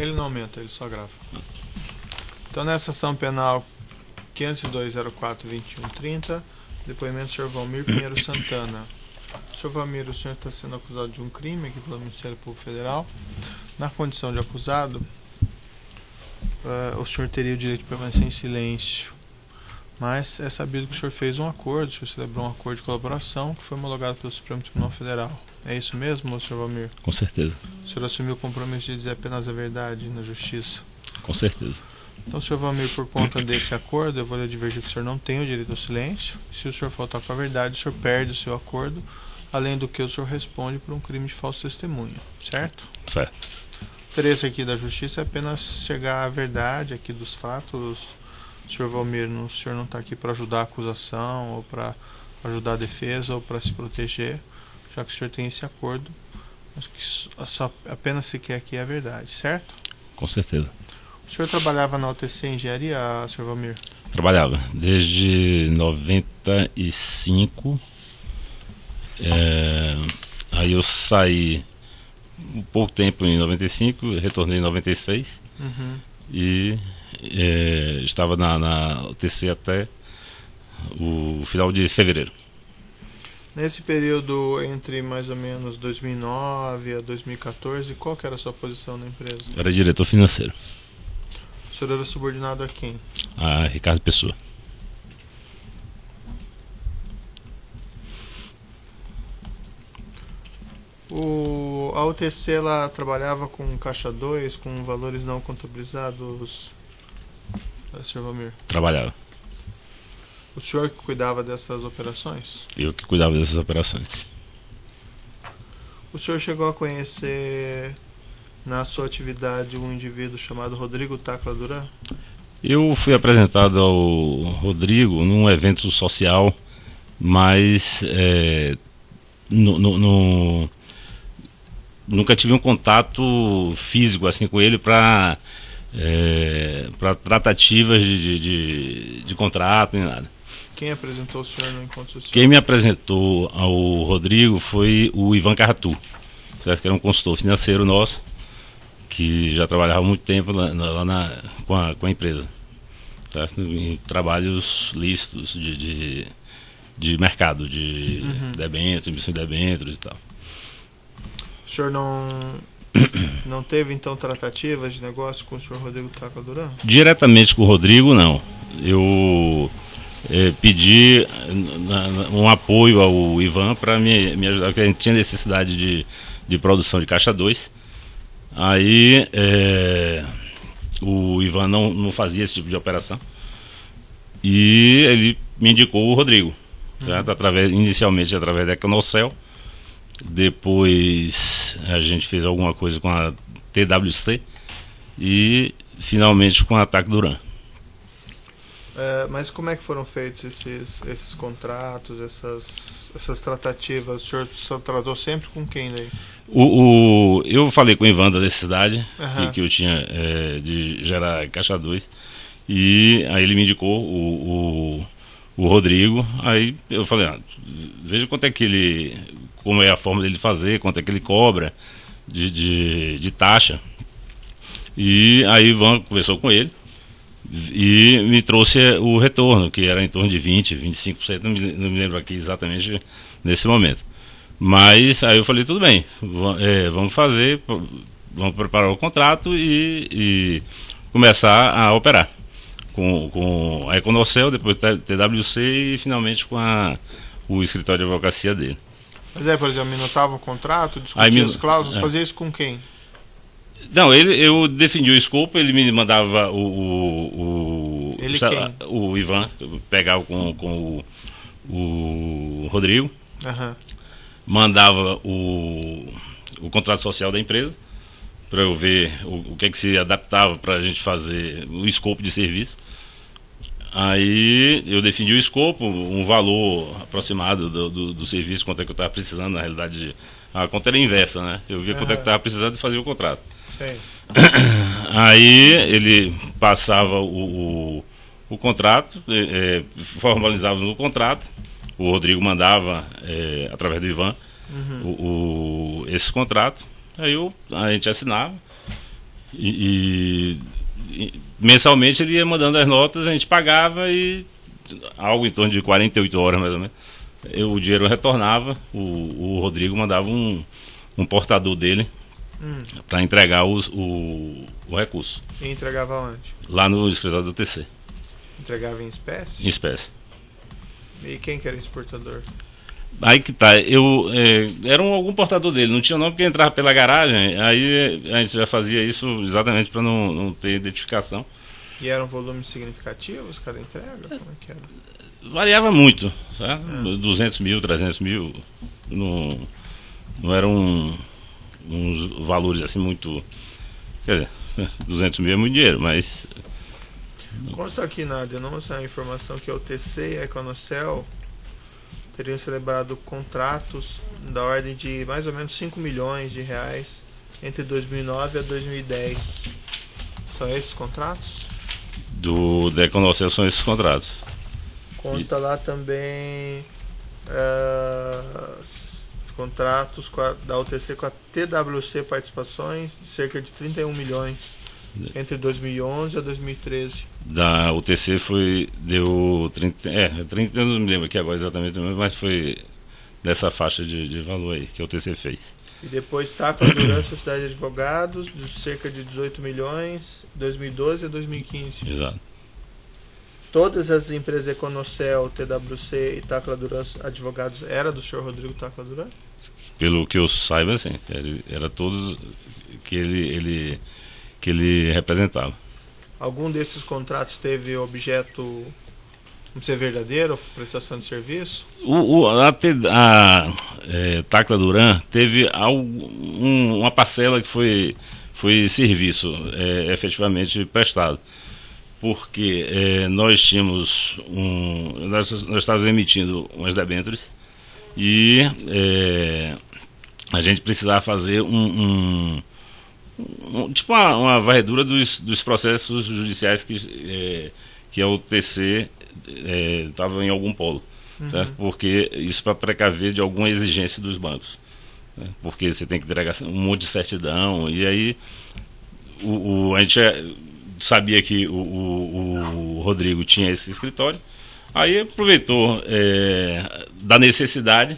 Ele não aumenta, ele só grava. Então, nessa ação penal 502.04.21.30, depoimento do senhor Valmir Pinheiro Santana. Senhor Valmir, o senhor está sendo acusado de um crime aqui pelo Ministério Público Federal. Na condição de acusado, o senhor teria o direito de permanecer em silêncio. Mas é sabido que o senhor fez um acordo, o senhor celebrou um acordo de colaboração que foi homologado pelo Supremo Tribunal Federal. É isso mesmo, senhor Valmir? Com certeza. O senhor assumiu o compromisso de dizer apenas a verdade na justiça? Com certeza. Então, senhor Valmir, por conta desse acordo, eu vou lhe advertir que o senhor não tem o direito ao silêncio. Se o senhor faltar com a verdade, o senhor perde o seu acordo, além do que o senhor responde por um crime de falso testemunho, certo? Certo. O interesse aqui da justiça é apenas chegar à verdade aqui dos fatos. Senhor Valmir, o senhor não está aqui para ajudar a acusação, ou para ajudar a defesa, ou para se proteger, já que o senhor tem esse acordo, mas que apenas se quer aqui a verdade, certo? Com certeza. O senhor trabalhava na UTC Engenharia, senhor Valmir? Trabalhava desde 95. Aí eu saí um pouco tempo em 95, retornei em 96. E estava na UTC até o final de fevereiro. Nesse período entre mais ou menos 2009 a 2014, qual que era a sua posição na empresa? Era diretor financeiro. O senhor era subordinado a quem? A Ricardo Pessoa. A UTC ela trabalhava com caixa 2, com valores não contabilizados, senhor Valmir? Trabalhava. O senhor que cuidava dessas operações? Eu que cuidava dessas operações. O senhor chegou a conhecer na sua atividade um indivíduo chamado Rodrigo Tacla Duran? Eu fui apresentado ao Rodrigo num evento social, mas nunca tive um contato físico assim com ele para tratativas de contrato nem nada. Quem apresentou o senhor no encontro social? Quem me apresentou ao Rodrigo foi o Ivan Carratu, certo? Que era um consultor financeiro nosso, que já trabalhava há muito tempo lá com a empresa, certo? Em trabalhos lícitos de mercado, de debêntures, emissão de debêntures e tal. O senhor não teve então tratativas de negócio com o senhor Rodrigo Tacla Duran? Diretamente com o Rodrigo, não. Eu pedi um apoio ao Ivan para me ajudar, porque a gente tinha necessidade de produção de caixa 2. Aí o Ivan não fazia esse tipo de operação e ele me indicou o Rodrigo, certo? Inicialmente através da Econocel, depois a gente fez alguma coisa com a TWC e finalmente com a TAC Duran. Mas como é que foram feitos esses contratos, essas tratativas? O senhor só tratou sempre com quem daí? Eu falei com o Ivan da necessidade que eu tinha de gerar caixa 2, e aí ele me indicou o Rodrigo. Aí eu falei, veja quanto é que como é a forma dele fazer, quanto é que ele cobra de taxa. E aí o Ivan conversou com ele e me trouxe o retorno, que era em torno de 20-25%, não me lembro aqui exatamente nesse momento. Mas aí eu falei, tudo bem, vamos preparar o contrato e começar a operar com a Econocel, depois TWC e finalmente com o escritório de advocacia dele. Mas por exemplo, minutava o contrato, discutia as cláusulas, fazia isso com quem? Não, eu defendi o escopo, ele me mandava o Ivan, pegava com o Rodrigo, mandava o contrato social da empresa para eu ver o que é que se adaptava para a gente fazer o escopo de serviço. Aí eu defini o escopo, um valor aproximado do serviço, quanto é que eu estava precisando. Na realidade, a conta era inversa, né? Eu via quanto é que eu estava precisando e fazia o contrato. Sim. Aí ele passava o contrato, formalizava no contrato, o Rodrigo mandava, através do Ivan, esse contrato, aí a gente assinava e mensalmente ele ia mandando as notas, a gente pagava e algo em torno de 48 horas mais ou menos. O dinheiro retornava, o Rodrigo mandava um portador dele para entregar o recurso. E entregava onde? Lá no escritório do TC. Entregava em espécie? Em espécie. E quem que era esse portador? Aí que tá, era algum portador dele, não tinha nome porque entrava pela garagem, aí a gente já fazia isso exatamente para não ter identificação. E eram volumes significativos cada entrega? Como é que era? Variava muito, sabe? 200 mil, 300 mil, não eram uns valores assim muito... Quer dizer, 200 mil é muito dinheiro, mas... Consta aqui na denúncia a informação que o TC e a Econocel teriam celebrado contratos da ordem de mais ou menos 5 milhões de reais entre 2009 a 2010. São esses contratos? Da Econocel são esses contratos. Consta lá também contratos da UTC com a TWC Participações de cerca de 31 milhões entre 2011 a 2013. Da UTC deu 30, 30, eu não me lembro aqui agora exatamente, mas foi dessa faixa de valor aí que a UTC fez. E depois está com a Duran Sociedade de Advogados de cerca de 18 milhões de 2012 a 2015. Exato. Todas as empresas Econocel, TWC e Tacla Duran Advogados era do senhor Rodrigo Tacla Duran? Pelo que eu saiba, sim. Era todos que ele representava. Algum desses contratos teve objeto, vamos ser verdadeiro, prestação de serviço? A Tacla Duran teve uma parcela que foi serviço efetivamente prestado. Porque nós tínhamos nós estávamos emitindo umas debêntures e a gente precisava fazer tipo uma varredura dos processos judiciais que a UTC estava em algum polo, certo? Porque isso para precaver de alguma exigência dos bancos, né? Porque você tem que entregar um monte de certidão e aí a gente sabia que o Rodrigo tinha esse escritório, aí aproveitou da necessidade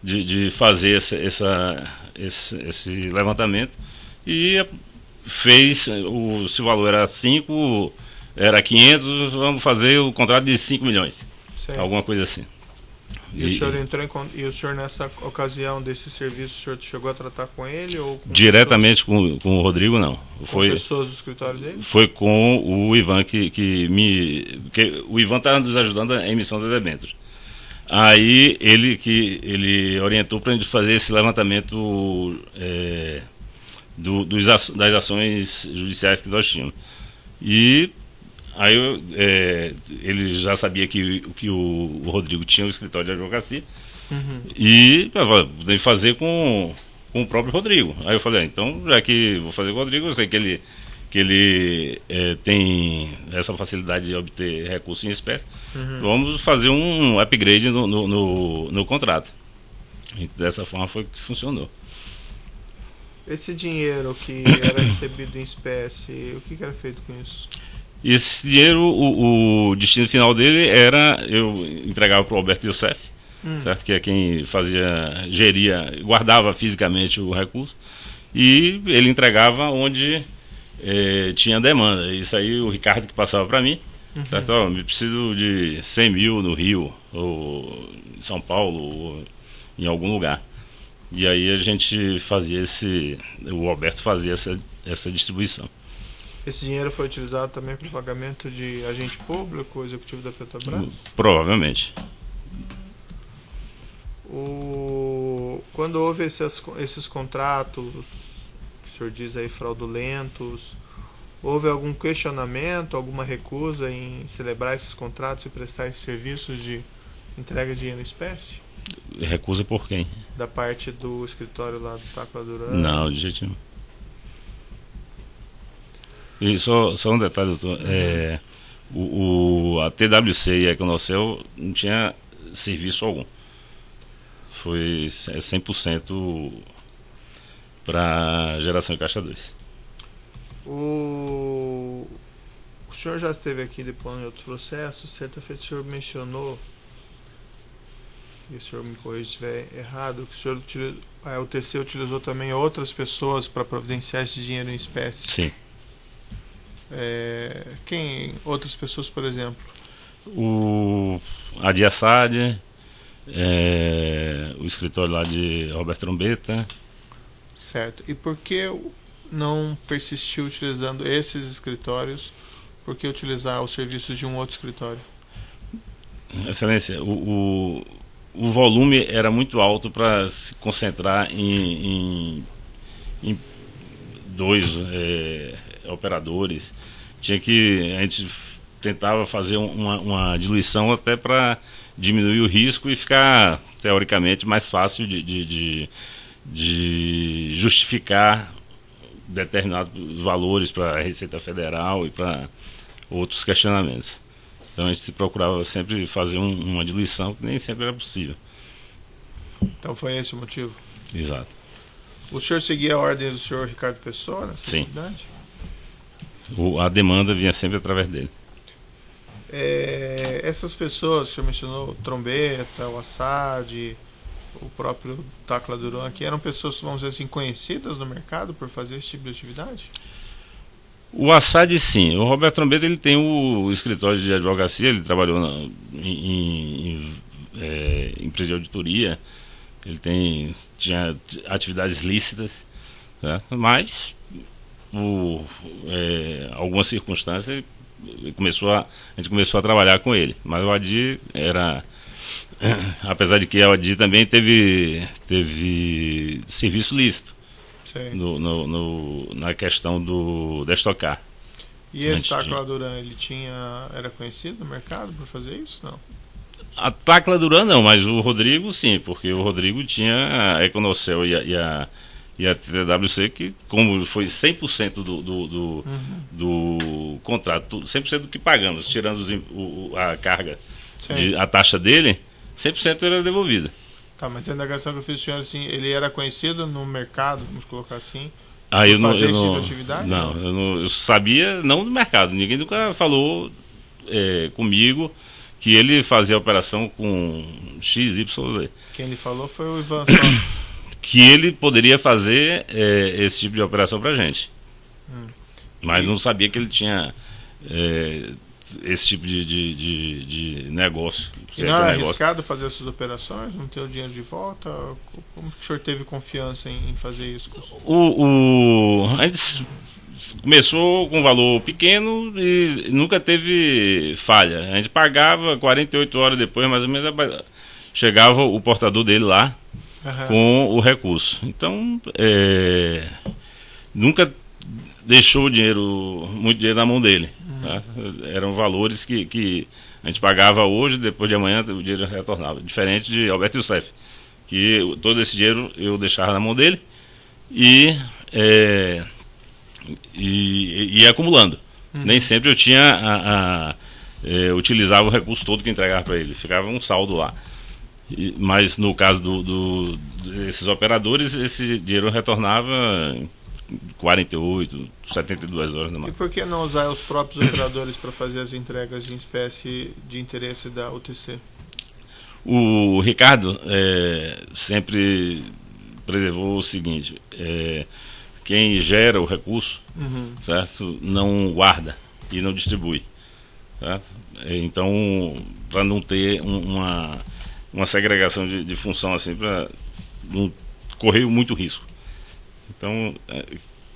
de fazer esse levantamento e fez, se o valor era 5, era 500, vamos fazer o contrato de 5 milhões, certo. Alguma coisa assim. E o senhor entrou e o senhor nessa ocasião desse serviço, o senhor chegou a tratar com ele? Ou com diretamente com o Rodrigo, não. Com pessoas do escritório dele? Foi com o Ivan que o Ivan estava nos ajudando a emissão da debênture. Aí ele orientou para a gente fazer esse levantamento das ações judiciais que nós tínhamos. E aí ele já sabia que o Rodrigo tinha um escritório de advocacia e tem que fazer com o próprio Rodrigo. Aí eu falei, então já que vou fazer com o Rodrigo, eu sei que ele tem essa facilidade de obter recursos em espécie, vamos fazer um upgrade no contrato. E dessa forma foi que funcionou. Esse dinheiro que era recebido em espécie, o que era feito com isso? Esse dinheiro, o destino final dele era, eu entregava para o Alberto Youssef, certo? Que é quem geria, guardava fisicamente o recurso, e ele entregava onde tinha demanda. Isso aí o Ricardo que passava para mim, certo? Eu preciso de 100 mil no Rio, ou em São Paulo, ou em algum lugar. E aí a gente fazia o Alberto fazia essa distribuição. Esse dinheiro foi utilizado também para o pagamento de agente público, executivo da Petrobras? Provavelmente. Quando houve esses contratos, que o senhor diz aí fraudulentos, houve algum questionamento, alguma recusa em celebrar esses contratos e prestar esses serviços de entrega de dinheiro em espécie? Recusa por quem? Da parte do escritório lá do Tacla Duran? Não, de jeito nenhum. E só um detalhe, doutor. A TWC e a Econocel não tinha serviço algum. Foi 100% para geração de caixa 2. O senhor já esteve aqui depois em outros processos. Certa feita o senhor mencionou, e o senhor me corrija se estiver errado, que o senhor o TC utilizou também outras pessoas para providenciar esse dinheiro em espécie. Sim. Quem? Outras pessoas, por exemplo? O Adi Assad, o escritório lá de Roberto Trombetta. Certo. E por que não persistiu utilizando esses escritórios? Por que utilizar os serviços de um outro escritório? Excelência, o volume era muito alto para se concentrar em dois operadores. A gente tentava fazer uma diluição até para diminuir o risco e ficar, teoricamente, mais fácil de justificar determinados valores para a Receita Federal e para outros questionamentos. Então a gente procurava sempre fazer uma diluição que nem sempre era possível. Então foi esse o motivo? Exato. O senhor seguia a ordem do senhor Ricardo Pessoa nessa atividade? A demanda vinha sempre através dele. Essas pessoas, o senhor mencionou o Trombetta, o Assad, o próprio Tacla Duran, que eram pessoas, vamos dizer assim, conhecidas no mercado por fazer esse tipo de atividade? O Assad, sim. O Roberto Trombetta, ele tem o escritório de advocacia, ele trabalhou em empresa de auditoria, ele tinha atividades lícitas, certo? Mas por algumas circunstâncias a gente começou a trabalhar com ele. Mas o Adi apesar de que o Adi também teve serviço lícito na questão da Estocar. E esse Tacla Duran, ele era conhecido no mercado por fazer isso? Não? A Tacla Duran não, mas o Rodrigo sim, porque o Rodrigo tinha a Econocel e a TWC, que como foi 100% do contrato, 100% do que pagamos, tirando a carga, a taxa dele, 100% era devolvida. Tá, mas a indagação que eu fiz do senhor, assim, ele era conhecido no mercado, vamos colocar assim, eu fazer esse não, tipo de atividade? Eu sabia, não do mercado, ninguém nunca falou comigo que ele fazia a operação com XYZ. Quem lhe falou foi o Ivan só. Que ele poderia fazer esse tipo de operação pra gente. Mas não sabia que ele tinha esse tipo de negócio. E não era arriscado fazer essas operações? Não ter o dinheiro de volta? Como que o senhor teve confiança em fazer isso? A gente começou com um valor pequeno e nunca teve falha. A gente pagava 48 horas depois, mais ou menos, chegava o portador dele lá com o recurso. Então, nunca deixou muito dinheiro na mão dele. Tá? Eram valores que a gente pagava hoje, depois de amanhã o dinheiro retornava. Diferente de Alberto Youssef, que todo esse dinheiro eu deixava na mão dele e ia acumulando. Nem sempre eu tinha utilizava o recurso todo que entregava para ele. Ficava um saldo lá. Mas no caso desses operadores, esse dinheiro retornava 48, 72 horas no máximo. E por que não usar os próprios operadores para fazer as entregas em espécie de interesse da UTC? O Ricardo sempre preservou o seguinte: quem gera o recurso, certo, não guarda e não distribui, certo? Então, para não ter uma segregação de função assim, para não correr muito risco. Então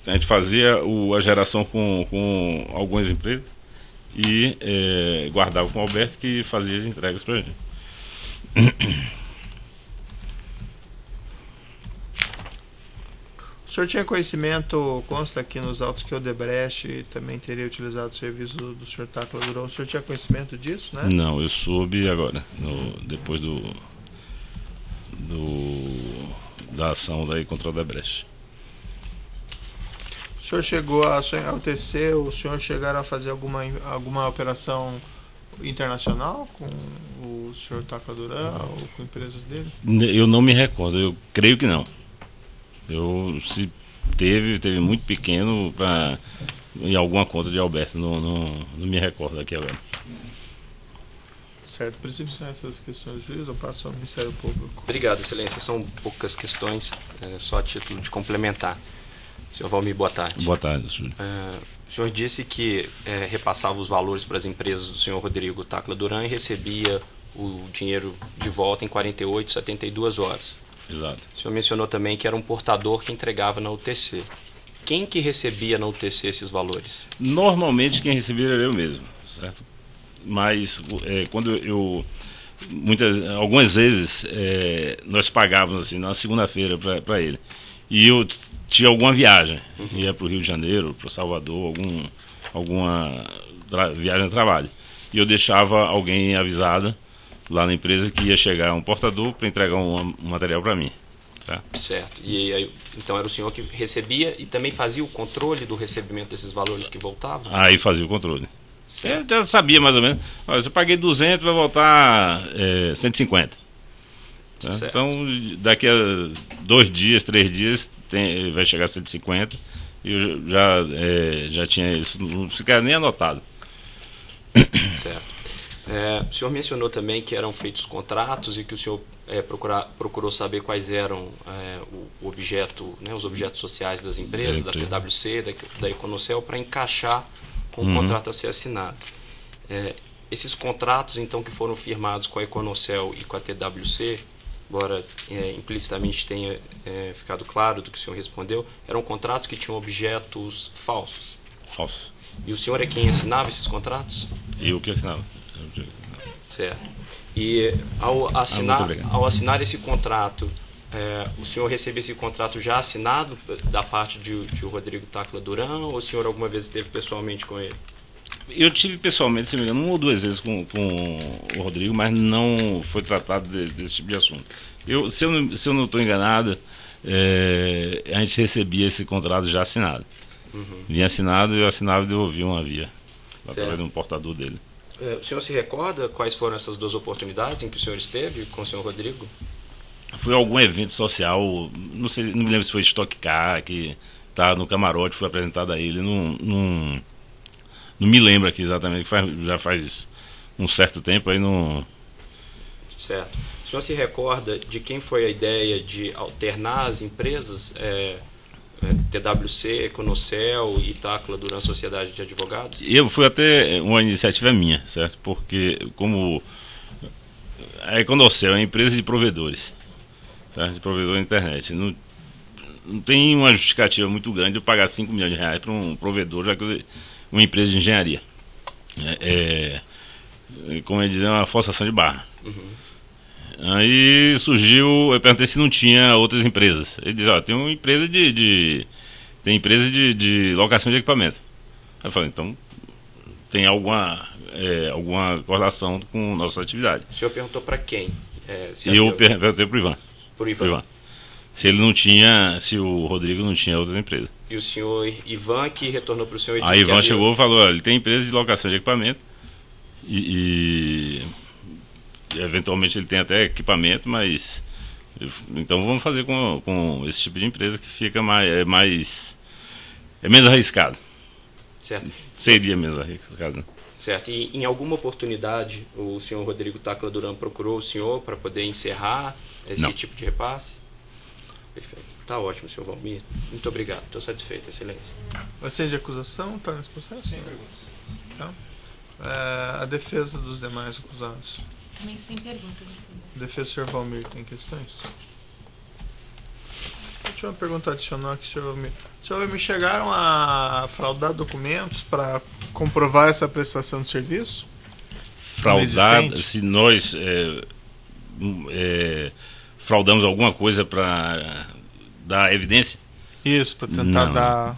a gente fazia a geração com algumas empresas e guardava com o Alberto, que fazia as entregas para a gente. O senhor tinha conhecimento, consta aqui nos autos, que o Odebrecht também teria utilizado o serviço do senhor Tacla Duran. O senhor tinha conhecimento disso, né? Não, eu soube agora, depois da ação daí contra o Odebrecht. O senhor chegou ao TC, o senhor chegaram a fazer alguma operação internacional com o senhor Tacla Duran ou com empresas dele? Eu não me recordo, eu creio que não. Se Teve muito pequeno em alguma conta de Alberto, não me recordo aqui agora. Certo, princípio são essas questões, juiz, eu passo ao Ministério Público. Obrigado, excelência. São poucas questões, só a título de complementar. Senhor Valmir, boa tarde. Boa tarde, Júlio. O senhor disse que repassava os valores para as empresas do senhor Rodrigo Tacla Duran e recebia o dinheiro de volta em 48, 72 horas. Exato. O senhor mencionou também que era um portador que entregava na UTC. Quem que recebia na UTC esses valores? Normalmente quem recebia era eu mesmo, certo? Mas quando algumas vezes nós pagávamos assim, na segunda-feira para ele. E eu tinha alguma viagem, ia para o Rio de Janeiro, para Salvador, alguma viagem de trabalho. E eu deixava alguém avisado lá na empresa que ia chegar um portador para entregar um material para mim. Tá? Certo. E aí, então era o senhor que recebia e também fazia o controle do recebimento desses valores que voltavam? Aí fazia o controle. Eu já sabia mais ou menos. Olha, se eu paguei 200, vai voltar 150. Tá? Então, daqui a 2 dias, 3 dias, vai chegar a 150. E eu já tinha isso, não sequer nem anotado. Certo. O senhor mencionou também que eram feitos contratos e que o senhor procurou saber quais eram o objeto, né, os objetos sociais das empresas, da TWC, da Econocel, para encaixar com o contrato a ser assinado. Esses contratos, então, que foram firmados com a Econocel e com a TWC, embora implicitamente tenha ficado claro do que o senhor respondeu, eram contratos que tinham objetos falsos. Falsos. E o senhor é quem assinava esses contratos? Eu que assinava. Certo. E ao assinar esse contrato, o senhor recebeu esse contrato já assinado da parte de Rodrigo Tacla Duran, ou o senhor alguma vez esteve pessoalmente com ele? Eu tive pessoalmente, se não me engano, 1 ou 2 vezes com o Rodrigo, mas não foi tratado desse tipo de assunto. Se eu não estou enganado, a gente recebia esse contrato já assinado. Vinha assinado, eu assinava e devolvia uma via através de um portador dele. O senhor se recorda quais foram essas 2 oportunidades em que o senhor esteve com o senhor Rodrigo? Foi algum evento social, não me lembro se foi Stock Car, que está no camarote, foi apresentado a ele, não me lembro aqui exatamente, já faz um certo tempo, aí não... Certo. O senhor se recorda de quem foi a ideia de alternar as empresas, TWC, Econocel e Tacla Duran Sociedade de Advogados? Foi até uma iniciativa minha, certo? Porque como a Econocel é uma empresa de provedores, tá? De provedor da internet, não tem uma justificativa muito grande de eu pagar 5 milhões de reais para um provedor, já que uma empresa de engenharia. Como eu dizia, uma forçação de barra. Aí surgiu, eu perguntei se não tinha outras empresas. Ele disse, tem uma empresa tem empresa de locação de equipamento. Aí eu falei, então tem alguma correlação com nossa atividade. O senhor perguntou para quem? Eu perguntei para o Ivan. Por Ivan. Se o Rodrigo não tinha outras empresas. E o senhor Ivan que retornou para o senhor e disse Aí Ivan chegou e falou, ele tem empresa de locação de equipamento e eventualmente ele tem até equipamento, mas então vamos fazer com esse tipo de empresa que fica menos arriscado. Certo. Seria menos arriscado, né? Certo. E em alguma oportunidade o senhor Rodrigo Tacla Duran procurou o senhor para poder encerrar esse tipo de repasse? Perfeito. Tá ótimo, senhor Valmir. Muito obrigado. Estou satisfeito, excelência. Vai ser de acusação? Está nesse processo? Sem perguntas. Tá. A defesa dos demais acusados. Também sem perguntas. Defesa do senhor Valmir, tem questões? Eu tinha uma pergunta adicional aqui, senhor Valmir. Senhor Valmir, chegaram a fraudar documentos para comprovar essa prestação de serviço? Fraudar, se nós fraudamos alguma coisa para dar evidência? Isso, para tentar dar...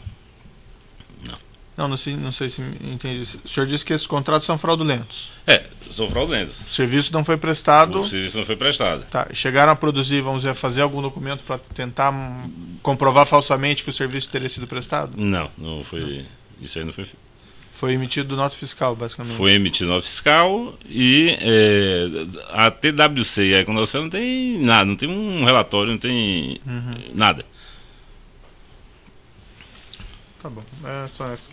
Não sei se entendi. O senhor disse que esses contratos são fraudulentos. São fraudulentos. O serviço não foi prestado. O serviço não foi prestado. Tá. Chegaram a produzir, vamos dizer, fazer algum documento para tentar comprovar falsamente que o serviço teria sido prestado? Não foi. Isso aí não foi. Foi emitido nota fiscal, basicamente. Foi emitido nota fiscal e a TWC e a Econocel não tem nada, não tem um relatório, não tem nada. Tá bom. É só essa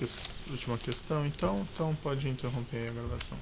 última questão, então pode interromper a gravação.